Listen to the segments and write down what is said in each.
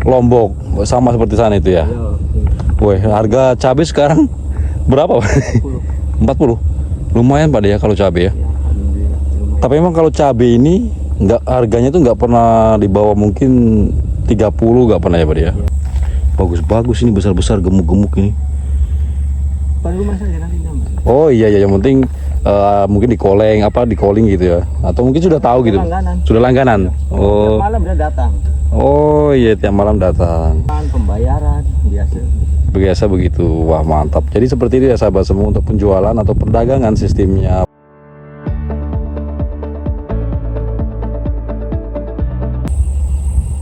Lombok, sama seperti sana itu ya. Wih, harga cabai sekarang berapa, Pak? 40. Lumayan Pak ya kalau cabai ya. Tapi emang kalau cabai ini harganya tuh nggak pernah di bawah mungkin 30, nggak pernah ya Pak ya. Bagus-bagus ini, besar-besar, gemuk-gemuk ini. Oh iya ya, yang penting mungkin di calling gitu ya, atau mungkin sudah tahu gitu. Sudah langganan. Oh. Tiap malam dia datang. Oh iya, tiap malam datang. Pembayaran Biasa begitu. Wah mantap. Jadi seperti ini ya sahabat semua untuk penjualan atau perdagangan sistemnya.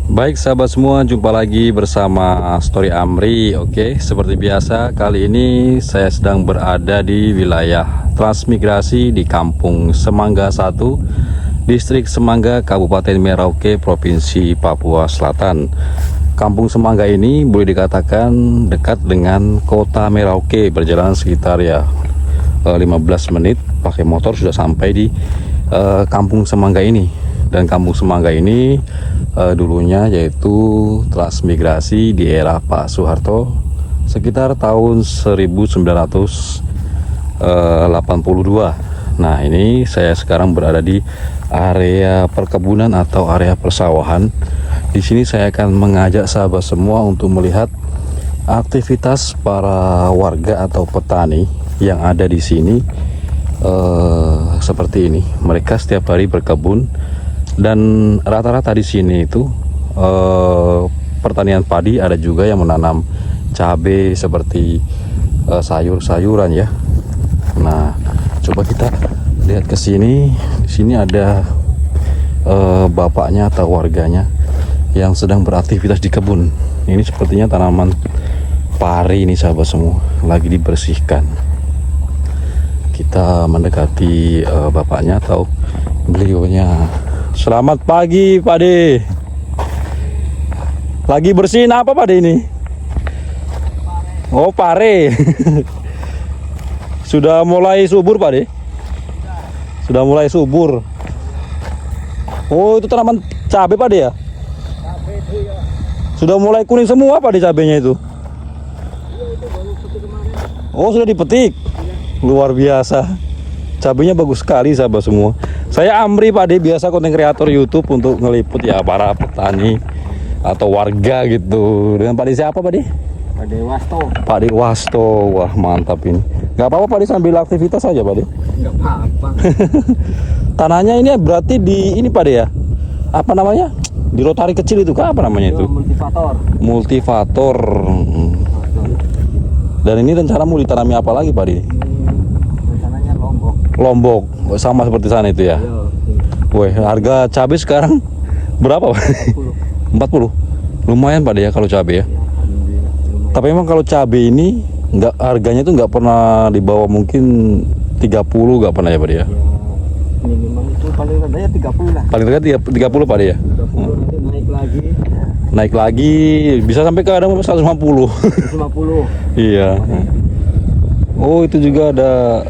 Baik sahabat semua, jumpa lagi bersama Story Amri. Oke, seperti biasa kali ini saya sedang berada di wilayah transmigrasi di Kampung Semangga 1, Distrik Semangga, Kabupaten Merauke, Provinsi Papua Selatan. Kampung Semangga ini boleh dikatakan dekat dengan kota Merauke, berjalan sekitar 15 menit pakai motor sudah sampai di Kampung Semangga ini. Dan Kampung Semangga ini dulunya yaitu transmigrasi di era Pak Soeharto sekitar tahun 1982. Nah, ini saya sekarang berada di area perkebunan atau area persawahan. Di sini saya akan mengajak sahabat semua untuk melihat aktivitas para warga atau petani yang ada di sini. Seperti ini, mereka setiap hari berkebun. Dan rata-rata di sini itu pertanian padi, ada juga yang menanam cabai seperti sayur-sayuran ya. Nah, coba kita lihat ke sini. Di sini ada bapaknya atau warganya yang sedang beraktivitas di kebun. Ini sepertinya tanaman pari ini sahabat semua, lagi dibersihkan. Kita mendekati bapaknya atau beliaunya. Selamat pagi Pak De. Lagi bersihin apa Pak De ini? Oh, pare. Sudah mulai subur Pak De? Sudah mulai subur. Oh, itu tanaman cabai Pak De ya? Sudah mulai kuning semua Pak De cabainya itu? Oh, sudah dipetik. Luar biasa. Cabainya bagus sekali sahabat semua. Saya Amri Pak De, biasa konten kreator YouTube untuk ngeliput ya para petani atau warga gitu. Dengan Pak De siapa Pak De? Pak De Wasto. Pak De Wasto. Wah mantap ini. Gak apa-apa Pak De, sambil aktivitas saja Pak De. Enggak apa-apa. Tanahnya ini berarti di ini Pak De ya? Apa namanya? Di rotari kecil itu kah? Apa namanya itu? Multivator. Multivator. Dan ini rencana mau ditanami apa lagi Pak De? Rencananya Lombok. Lombok, sama seperti sana itu ya. Wih, harga cabai sekarang berapa Pak? 40. Lumayan Pak De ya kalau cabai ya. Tapi emang kalau cabai ini harganya tuh nggak pernah di bawah mungkin 30, nggak pernah ya Pak De ya. Minimal itu paling rendah ya 30 lah. Paling rendah 30 Pak De ya. 30 nanti naik lagi. Naik lagi bisa sampai ke kadang 150. 150. Iya. Oh, itu juga ada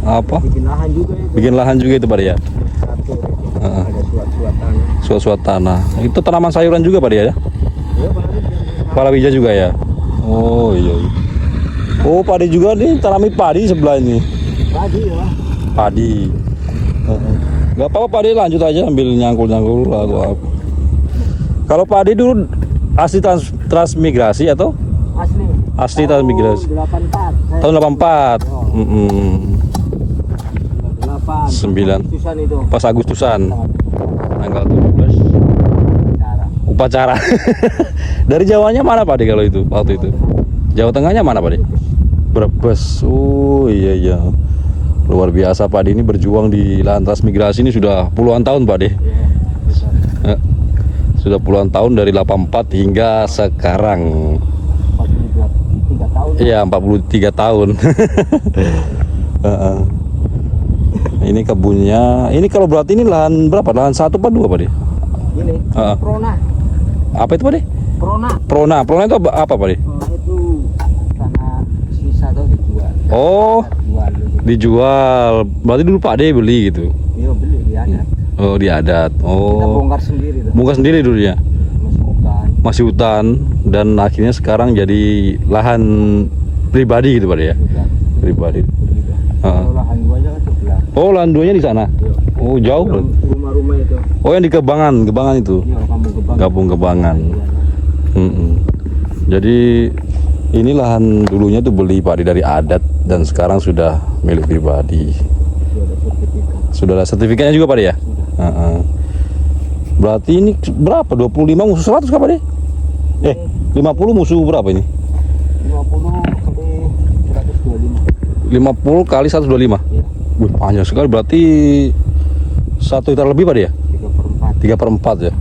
apa? Bikin lahan juga itu. Bikin lahan juga itu Pak De ya. Satu. Ada suat-suat tanah. Suat-suat tanah. Itu tanaman sayuran juga Pak De ya. Ya, Palawija juga ya. Oh iya. Oh, padi juga nih, tanami padi sebelah ini. padi ya. Padi. Gak apa-apa Pak De, lanjut aja sambil nyangkul-nyangkul lagu apa. Kalau padi dulu asli transmigrasi atau? Asli. Asli transmigrasi. 84. Tahun 84. 8. 9. Agustusan itu. Pas Agustusan. Tanggal 17. Upacara. Dari Jawanya mana Pak De kalau itu waktu itu? Jawa Tengahnya mana Pak De? Brebes. Oh iya iya. Luar biasa Pak De ini berjuang di lahan transmigrasi ini sudah puluhan tahun Pak De. Sudah puluhan tahun dari 84 hingga sekarang. 43 tahun. Iya, 43 tahun. Ini kebunnya. Ini kalau berarti ini lahan berapa? Lahan 1 apa 2 Pak De? Ini Prona. Apa itu Pak De? Prona. Prona itu apa Pak De? Itu tanah sisa tuh dijual. Oh, dijual. Berarti dulu Pak De beli gitu. Iya, beli di adat. Oh, di adat. Kita Oh. bongkar sendiri tuh. Bongkar sendiri dulu ya. Masukkan. masih hutan dan akhirnya sekarang jadi lahan pribadi gitu Pak ya. Pribadi. Kalau lahan gua aja kan sebelah. Oh, lahan duanya di sana. Iya. Oh, jauh. Rumah-rumah itu. Oh, yang di Kebangan itu. Iya, kampung Gebang. Kampung Kebangan. Iya. Jadi ini lahan dulunya tuh beli Pak dari adat dan sekarang sudah milik pribadi. Sudah ada sertifikatnya juga Pak ya? Berarti ini berapa? 25 musuh 100 Pak deh? 50 musuh berapa ini? 50 sampai 125. 50 kali 125. Iya. Wih, panjang sekali, berarti 1 hektar lebih Pak ya? 3/4 ya.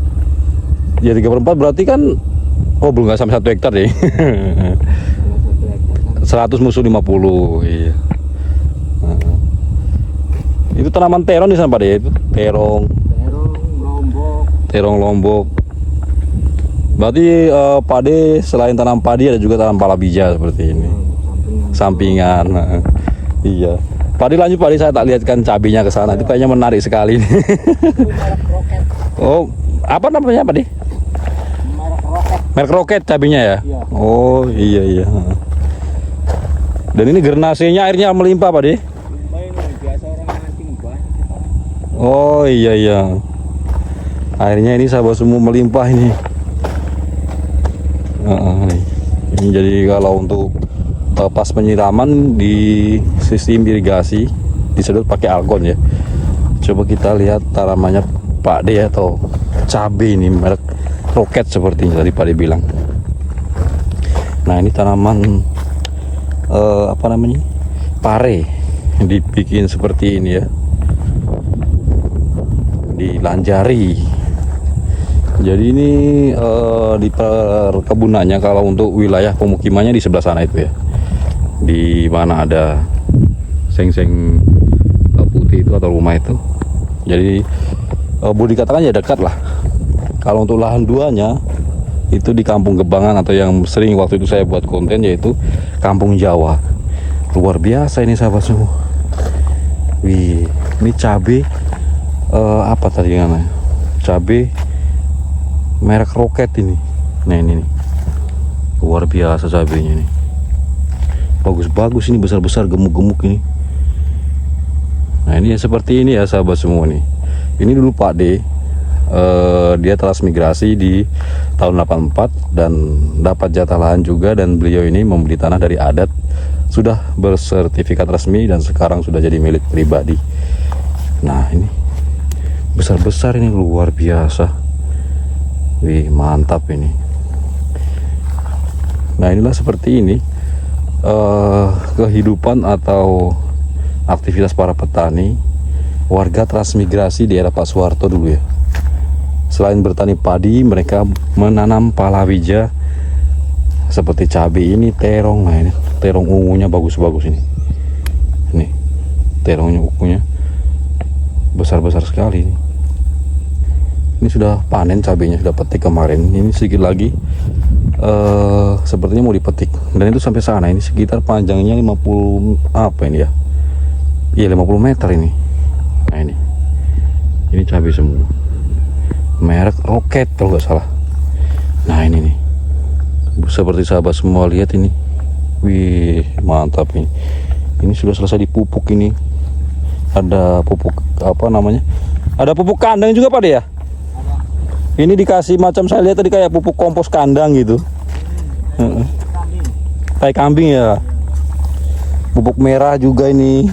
Ya 3/4 berarti kan, oh belum nggak sampai 1 hektar deh. 100 musuh 50, iya. Itu tanaman terong di sana Pak ya? Itu terong lombok. Berarti Pak De selain tanam padi ada juga tanam palawija seperti ini. Sampingan. Iya. Pak De lanjut Pak De, saya tak lihatkan cabenya ke sana. Itu kayaknya menarik sekali. Oh, apa namanya Pak De? Merek roket cabenya ya? Iya. Oh, iya. Dan ini gernasenya airnya melimpah Pak De? Biasa orang mancing banyak. Oh, iya. Airnya ini sahabat semua melimpah ini. Nih. Ini jadi kalau untuk pas penyiraman di sistem irigasi disedot pakai argon ya. Coba kita lihat tanamannya Pak De atau cabai ini merek roket seperti yang tadi Pak De bilang. Nah ini tanaman apa namanya, pare, dibikin seperti ini ya, dilanjari. Jadi ini di perkebunannya, kalau untuk wilayah pemukimannya di sebelah sana itu ya, di mana ada seng-seng putih itu atau rumah itu. Jadi boleh dikatakan ya dekat lah. Kalau untuk lahan duanya itu di Kampung Gebangan, atau yang sering waktu itu saya buat konten yaitu Kampung Jawa. Luar biasa ini sahabat semua. Wih, ini cabai apa tadi namanya? Cabai merek roket ini. Nah ini nih, luar biasa cabainya ini. Bagus-bagus ini, besar-besar, gemuk-gemuk ini. Nah ini ya seperti ini ya sahabat semua nih. Ini dulu Pak De dia transmigrasi di tahun 84 dan dapat jatah lahan juga, dan beliau ini membeli tanah dari adat, sudah bersertifikat resmi dan sekarang sudah jadi milik pribadi. Nah ini besar-besar ini, luar biasa. Wih, mantap ini. Nah inilah seperti ini kehidupan atau aktivitas para petani warga transmigrasi di era Pak Soeharto dulu ya. Selain bertani padi, mereka menanam palawija seperti cabai ini, terong. Nah ini terong ungunya bagus-bagus ini. Nih terongnya, ungunya besar-besar sekali ini. Ini sudah panen cabenya, sudah petik kemarin. Ini sedikit lagi sepertinya mau dipetik. Dan itu sampai sana, ini sekitar panjangnya 50 apa ini ya? Iya 50 meter ini. Nah ini cabai semua. Merek roket kalau nggak salah. Nah ini nih, seperti sahabat semua lihat ini. Wih, mantap ini. Ini sudah selesai dipupuk ini. Ada pupuk apa namanya? Ada pupuk kandang juga Pak De ya? Ini dikasih macam, saya lihat tadi kayak pupuk kompos kandang gitu. Tai kambing ya. Pupuk merah juga ini.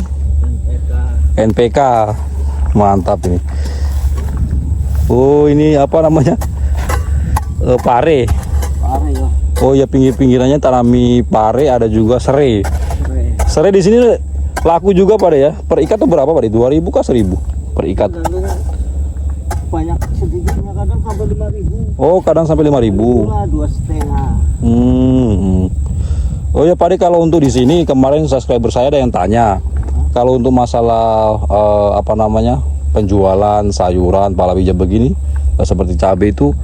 NPK. Mantap ini. Oh ini apa namanya? Pare. Pare ya. Oh ya, pinggir-pinggirannya tanami pare, ada juga serai. Serai di sini laku juga Pak De ya. Per ikat tuh berapa Pak De? 2.000 kah 1.000 per ikat? Banyak sedikitnya, kadang sampai 5.000. Oh kadang sampai 5.000. 2,5. Oh ya Pak De, kalau untuk di sini kemarin subscriber saya ada yang tanya, kalau untuk masalah apa namanya, penjualan sayuran palawija begini seperti cabai itu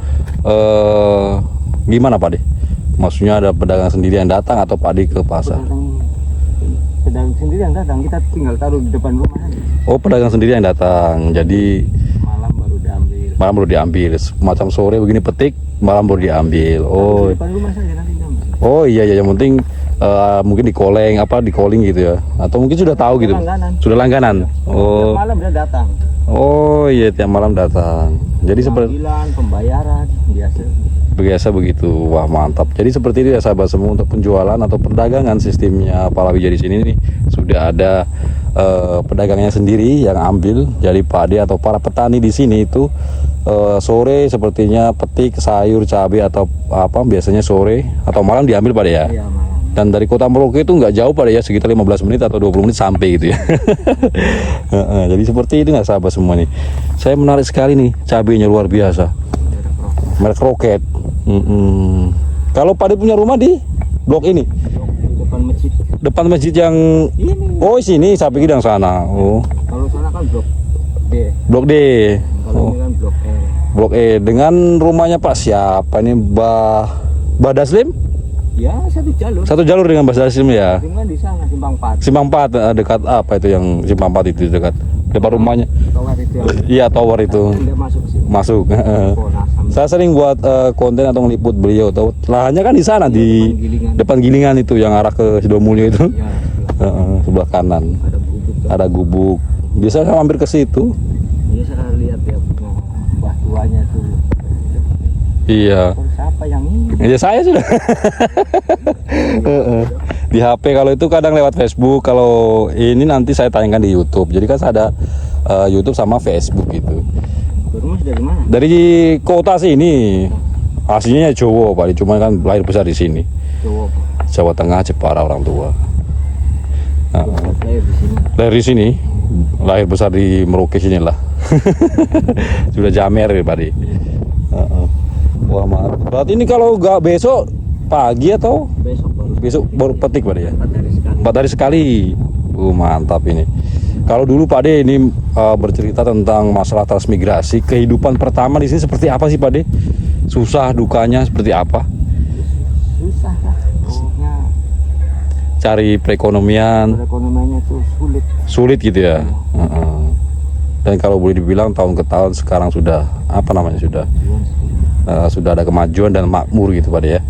gimana Pak De? Maksudnya ada pedagang sendiri yang datang atau Pak De ke pasar? Pedagang sendiri yang datang, kita tinggal taruh di depan rumah aja. Oh pedagang sendiri yang datang, jadi Malam baru diambil. Malam baru diambil. Macam sore begini petik, malam baru diambil. Oh. Depan rumah saja nanti jam. Oh iya iya, yang penting mungkin di calling gitu ya. Atau mungkin sudah tahu gitu. Langganan. Sudah langganan. Oh. Tiap malam dia datang. Oh iya, tiap malam datang. Jadi seperti Panggilan, pembayaran biasa begitu. Wah, mantap. Jadi seperti itu ya sahabat semua, untuk penjualan atau perdagangan sistemnya palawija di sini nih sudah ada pedagangnya sendiri yang ambil. Jadi padi atau para petani di sini itu sore sepertinya petik sayur cabai atau apa, biasanya sore atau malam diambil pada ya. Iya, malam. Dan dari kota Merauke itu nggak jauh pada ya, sekitar 15 menit atau 20 menit sampai gitu ya. Jadi seperti itu nggak sahabat semua nih. Saya menarik sekali nih, cabainya luar biasa. Merek Roket. Kalau Padi punya rumah di blok ini, Di depan masjid. depan masjid yang Ini. oh sini, saya pikir yang sana. Oh, Kalau sana kan blok D. blok D. Kalau ini kan blok E. Blok E dengan rumahnya Pak siapa ini, Badaslim? Ya, satu jalur. Satu jalur dengan Badaslim ya. Dengan di sana Simpang 4. Simpang 4 dekat apa itu, yang Simpang 4 itu dekat depan rumahnya. Tower itu yang Iya, tower itu. dia masuk ke sini. Masuk. Ponasam. Saya sering buat konten atau ngeliput beliau. Tahu lahannya kan di sana, di depan Gilingan itu yang arah ke Sidomulyo itu. Ya, Sebelah kanan ada bubuk. ada gubuk. Biasa saya mampir ke situ. Ini saya lihat ya punya mbah tuanya tuh. Iya. Terus siapa yang ini? Ya saya sudah. Di HP kalau itu kadang lewat Facebook, kalau ini nanti saya tayangkan di YouTube. Jadi kan ada YouTube sama Facebook gitu. Rumah dari mana? Dari kota sini. Aslinya Jawa, Pak. Cuma kan lahir besar di sini. Jawa. Jawa Tengah, Jepara orang tua. Lahir di sini. Lahir di sini, lahir besar di Merauke sini lah. Sudah jamer ya Pak. Wah mantap. Berarti ini kalau nggak besok pagi atau Besok baru petik Pak ya? 4 hari sekali. 4 hari sekali. Mantap ini. Kalau dulu Pak De ini bercerita tentang masalah transmigrasi, kehidupan pertama di sini seperti apa sih Pak De? Susah dukanya seperti apa? Susah lah. Pokoknya Cari perekonomian perekonomiannya tuh sulit. sulit gitu ya. Dan kalau boleh dibilang tahun ke tahun sekarang sudah apa namanya, sudah ada kemajuan dan makmur gitu Pak De ya.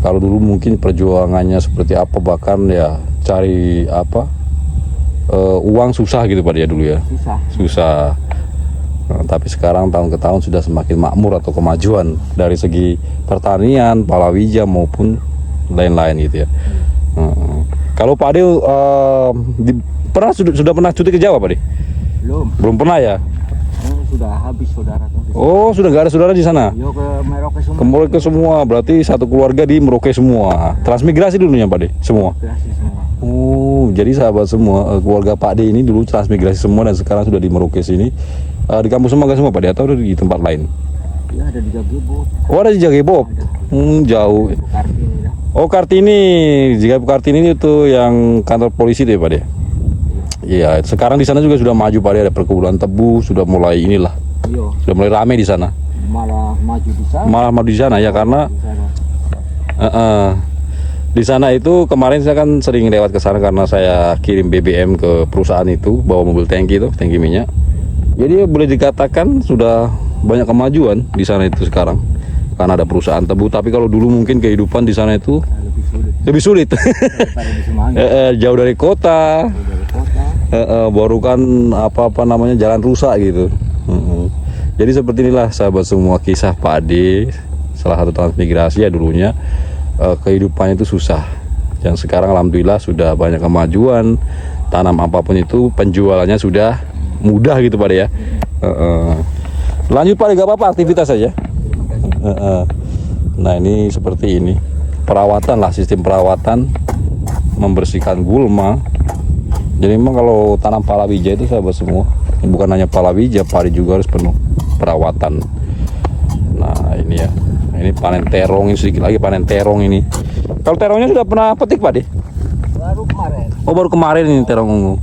Kalau dulu mungkin perjuangannya seperti apa, bahkan ya cari apa uang susah gitu Pak De ya dulu ya. Susah. Tapi sekarang tahun ke tahun sudah semakin makmur atau kemajuan dari segi pertanian, palawija maupun lain-lain gitu ya. Kalau Pak De sudah pernah cuti ke Jawa Pak De? Belum pernah ya? Sudah habis saudara tuh. Oh, sudah nggak ada saudara di sana? Yo ke Merauke semua. Ke Merauke semua, berarti satu keluarga di Merauke semua. Transmigrasi dulunya Pak De, semua. Transmigrasi semua. Oh, jadi sahabat semua, keluarga Pak De ini dulu transmigrasi semua dan sekarang sudah di Merauke sini. Di kampung Semangga semua Pak De atau di tempat lain? Ya ada di Jagebo. Oh, ada di Jagebo. Jauh. Kartini dah. Oh, Kartini. Jika Kartini itu yang kantor polisi itu ya Pak De? Iya, sekarang di sana juga sudah maju Pak De, ada perkebunan tebu, sudah mulai inilah. Iya. Sudah mulai ramai di sana. Malah maju di sana. Malah maju di sana ya, karena Di sana. di sana itu kemarin saya kan sering lewat ke sana karena saya kirim BBM ke perusahaan itu, bawa mobil tangki itu, tangki minyak. Jadi boleh dikatakan sudah banyak kemajuan di sana itu sekarang karena ada perusahaan tebu. Tapi kalau dulu mungkin kehidupan di sana itu lebih sulit. Daripada di Semangga. Jauh dari kota. Dari kota. Baru kan apa namanya, jalan rusak gitu. Jadi seperti inilah sahabat semua kisah Pak De, salah satu transmigrasi ya dulunya. Kehidupannya itu susah, dan sekarang alhamdulillah sudah banyak kemajuan. Tanam apapun itu penjualannya sudah mudah gitu Pak De ya. Lanjut Pak De, gak apa-apa, aktivitas saja. Nah ini seperti ini perawatan lah, sistem perawatan, membersihkan gulma. Jadi memang kalau tanam palawija itu sahabat semua, bukan hanya palawija, padi juga harus penuh perawatan. Nah ini ya, ini panen terong, ini sedikit lagi panen terong ini. Kalau terongnya sudah pernah petik Pak De? Baru kemarin. Oh baru kemarin ini terong ungu.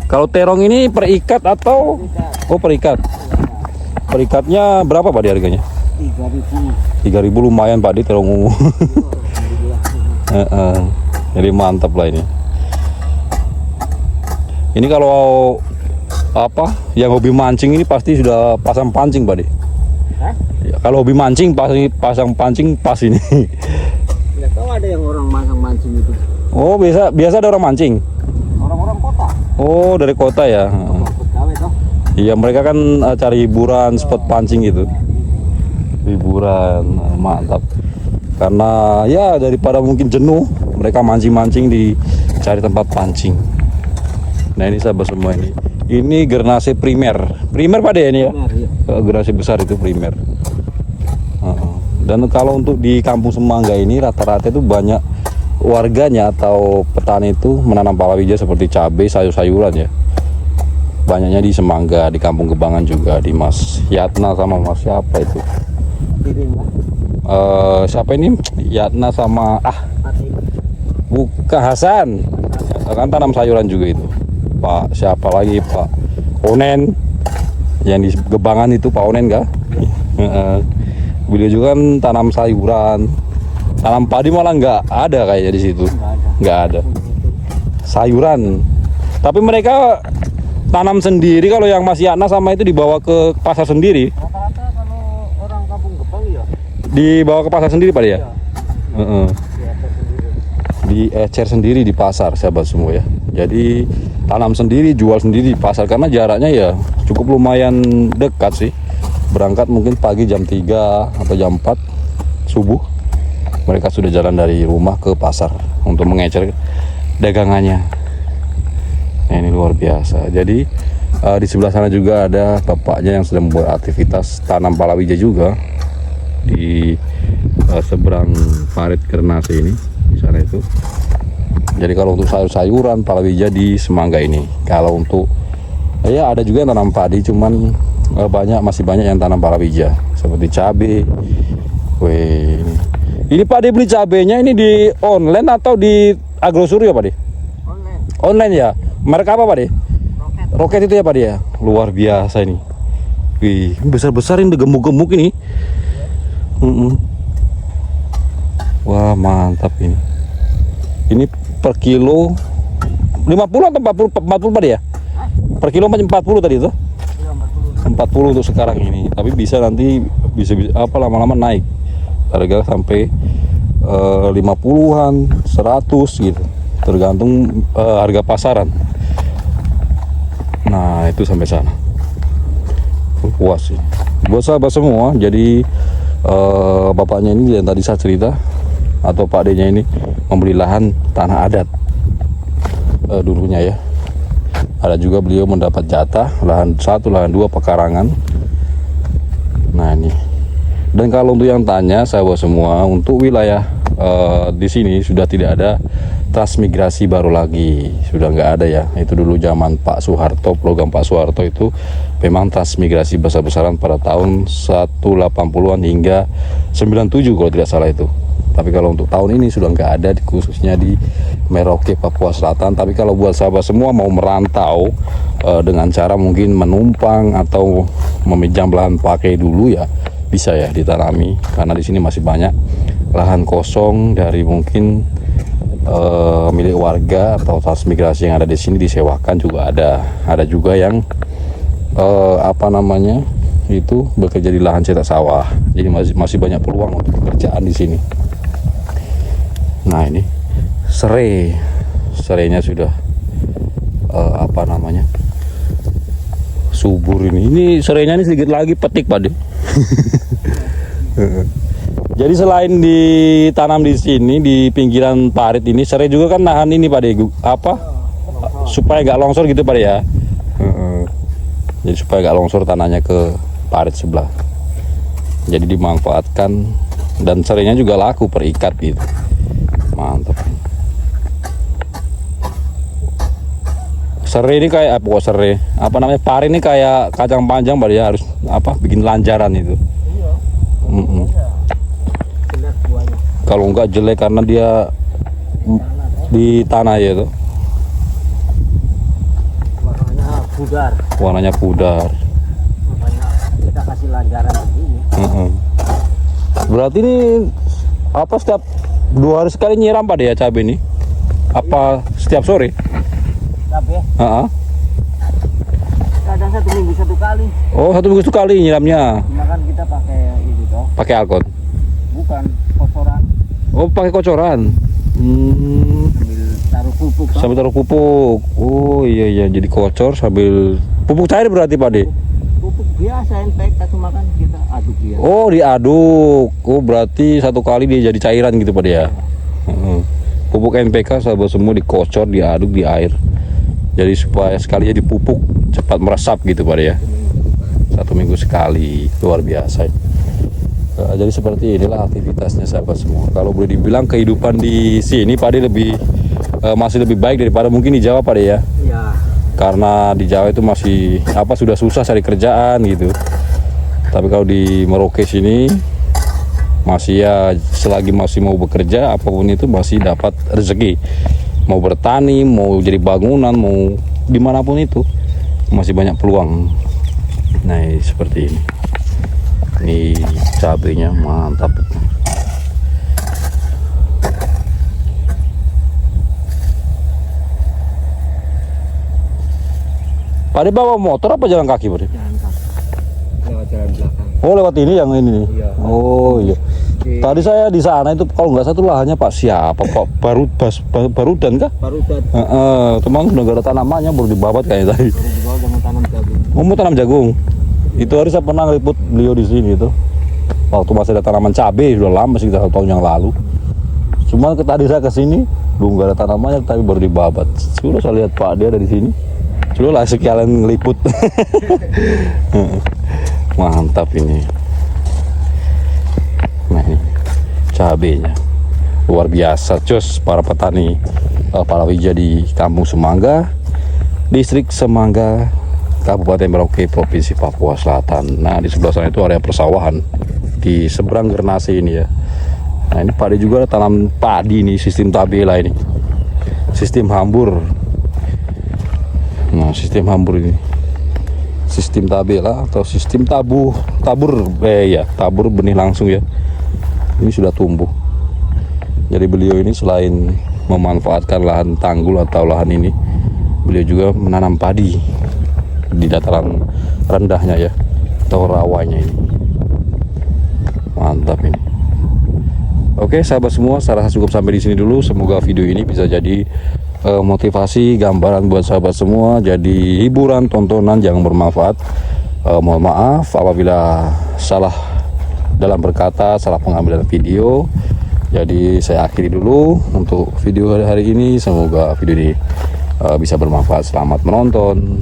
Kalau terong ini per ikat atau? Oh per ikat. Per ikatnya berapa Pak De harganya? 3.000. 3.000 lumayan Pak De terong ungu. Jadi mantap lah ini. Ini kalau apa yang hobi mancing ini pasti sudah pasang pancing Pak De. Hah? Ya, kalau hobi mancing pasti pasang pancing pas ini. Nggak tahu ada yang orang masang mancing itu. Oh, biasa ada orang mancing. Orang-orang kota. Oh, dari kota ya. Orang pegawai toh. Iya, mereka kan cari hiburan, spot pancing gitu. Hiburan, mantap. Karena ya daripada mungkin jenuh, mereka mancing-mancing di cari tempat pancing. Nah, ini sahabat semua ini. Ini Gernase primer. Primer pada ya ini ya. Benar, iya. Gernase besar itu primer. Dan kalau untuk di Kampung Semangga ini rata-rata itu banyak warganya atau petani itu menanam palawija seperti cabai, sayur-sayuran ya. Banyaknya di Semangga, di Kampung Gebangan juga, di Mas Yatna sama Mas siapa itu? Piring lah. Siapa ini? Yatna sama Pati. bukan Hasan. Kan tanam sayuran juga itu. Pak siapa lagi? Pak Onen. Yang di Gebangan itu Pak Onen kah? Beliau juga kan tanam sayuran. Tanam padi malah nggak ada kayaknya di situ. Nggak ada. Sayuran. Tapi mereka tanam sendiri. Kalau yang Mas Yana sama itu dibawa ke pasar sendiri. Rata-rata kalau orang kampung Gebang ya. Dibawa ke pasar sendiri Pak ya? Iya. Heeh. Di atas sendiri. Di ecer sendiri di pasar sahabat semua ya. Jadi tanam sendiri, jual sendiri di pasar karena jaraknya ya cukup lumayan dekat sih. Berangkat mungkin pagi jam 3 atau jam 4 subuh. Mereka sudah jalan dari rumah ke pasar untuk mengecer dagangannya. Nah, ini luar biasa. Jadi di sebelah sana juga ada bapaknya yang sedang membuat aktivitas tanam palawija juga di seberang parit Gernase ini di sana itu. Jadi kalau untuk sayur-sayuran palawija di Semangga ini. Kalau untuk ya ada juga yang tanam padi, cuman masih banyak yang tanam palawija seperti cabai. Wih, ini Pak De beli cabenya ini di online atau di Agrosuryo Pak De? Online. Online ya. Merek apa Pak De? Roket. Roket itu ya Pak De ya. Luar biasa ini. Wih, besar-besar ini gemuk-gemuk ini. Wah, mantap ini. Ini per kilo 50 atau 40 Pak De ya? Per kilo 40 tadi itu? Iya, 40 untuk sekarang ini. Tapi bisa nanti bisa apa lama-lama naik. Harga sampai 50-an, 100 gitu. Tergantung harga pasaran. Nah, itu sampai sana. Puas sih. Buat sahabat semua, jadi bapaknya ini yang tadi saya cerita atau Pak D-nya ini membeli lahan tanah adat dulunya ya. Ada juga beliau mendapat jatah lahan 1, lahan 2 pekarangan. Nah, ini. Dan kalau untuk yang tanya sahabat semua, untuk wilayah di sini sudah tidak ada transmigrasi baru lagi, sudah nggak ada ya. Itu dulu zaman Pak Soeharto, program Pak Soeharto itu memang transmigrasi besar-besaran pada tahun 180-an hingga 97 kalau tidak salah itu. Tapi kalau untuk tahun ini sudah nggak ada, khususnya di Merauke, Papua Selatan. Tapi kalau buat sahabat semua mau merantau dengan cara mungkin menumpang atau meminjam lahan pakai dulu ya, bisa ya ditanami karena di sini masih banyak lahan kosong dari mungkin milik warga atau transmigrasi yang ada di sini disewakan juga ada. Ada juga yang apa namanya itu bekerja di lahan cetak sawah. Jadi masih banyak peluang untuk pekerjaan di sini. Nah, ini serainya sudah apa namanya subur ini. Ini serainya ini sedikit lagi petik Pak De. Jadi selain ditanam di sini di pinggiran parit ini, serai juga kan nahan ini Pak De, apa supaya nggak longsor gitu Pak De ya. Jadi supaya nggak longsor tanahnya ke parit sebelah. Jadi dimanfaatkan dan serainya juga laku per ikat gitu. Mantap. Serai ini kayak apa serai? Apa namanya? Parit ini kayak kacang panjang Pak De ya, harus apa bikin lanjaran itu. Kalau enggak jelek karena dia di tanah ya itu. Warnanya pudar. Warnanya pudar. Makanya kita kasih lanjaran begini. Berarti ini apa setiap 2 hari sekali nyiram Pak De ya cabai ini? Apa setiap sore? Cabai. Heeh. Kadang 1 minggu 1 kali. Oh, 1 minggu sekali nyiramnya. Cuma makan kita pakai ini toh. Pakai alkot? Bukan, kotoran. Oh, pakai kocoran. Sambil taruh pupuk toh. Sambil taruh pupuk. Oh iya, jadi kocor sambil pupuk cair berarti Pak De? Pupuk biasa NPK kasih makan kita aduk dia. Oh, diaduk. Oh, berarti satu kali dia jadi cairan gitu Pak De ya? Heeh. Pupuk NPK sahabat semua dikocor, diaduk di air. Jadi supaya sekalinya dipupuk cepat meresap gitu Pak De ya. 1 minggu sekali, luar biasa. Nah, jadi seperti inilah aktivitasnya sahabat semua. Kalau boleh dibilang kehidupan di sini Pak De masih lebih baik daripada mungkin di Jawa Pak De ya. Iya. Karena di Jawa itu masih sudah susah cari kerjaan gitu. Tapi kalau di Merauke sini masih ya, selagi masih mau bekerja apapun itu masih dapat rezeki. Mau bertani, mau jadi bangunan, mau dimanapun itu masih banyak peluang. Nah seperti ini. Ini cabenya mantap. Pak De bawa motor apa jalan kaki Pak De? Jalan kaki. Lewat jalan belakang. Oh lewat ini yang ini nih. Iya. Oh iya. Tadi saya di sana itu kalau nggak satu lahannya Pak siapa Pak Barudan kah? Barudan. Teman negara tanamannya baru dibabat kayaknya tadi. Baru dibawa dengan tanam jagung. Mau tanam jagung. Itu hari saya pernah ngeliput beliau di sini itu. Waktu masih ada tanaman cabai sudah lama sih, sekitar 1 tahun yang lalu. Cuman tadi saya ke sini belum nggak ada tanamannya tapi baru dibabat. Sudah saya lihat Pak dia ada di sini. Sudah lah sekalian ngeliput. Mantap ini. Nah ini cabenya luar biasa jos para petani palawija di Kampung Semangga, Distrik Semangga, Kabupaten Merauke, Provinsi Papua Selatan. Nah di sebelah sana itu area persawahan di seberang Gernase ini ya. Nah ini Pak De juga ada tanam padi nih, sistem tabela ini, sistem hambur. Nah sistem hambur ini, sistem tabela atau sistem tabur benih langsung ya. Ini sudah tumbuh. Jadi beliau ini selain memanfaatkan lahan tanggul atau lahan ini, beliau juga menanam padi di dataran rendahnya ya, atau rawanya ini. Mantap ini. Oke sahabat semua, saya rasa cukup sampai di sini dulu. Semoga video ini bisa jadi motivasi, gambaran buat sahabat semua, jadi hiburan, tontonan yang bermanfaat. Mohon maaf apabila salah dalam berkata, salah pengambilan video. Jadi saya akhiri dulu untuk video hari ini. Semoga video ini bisa bermanfaat. Selamat menonton.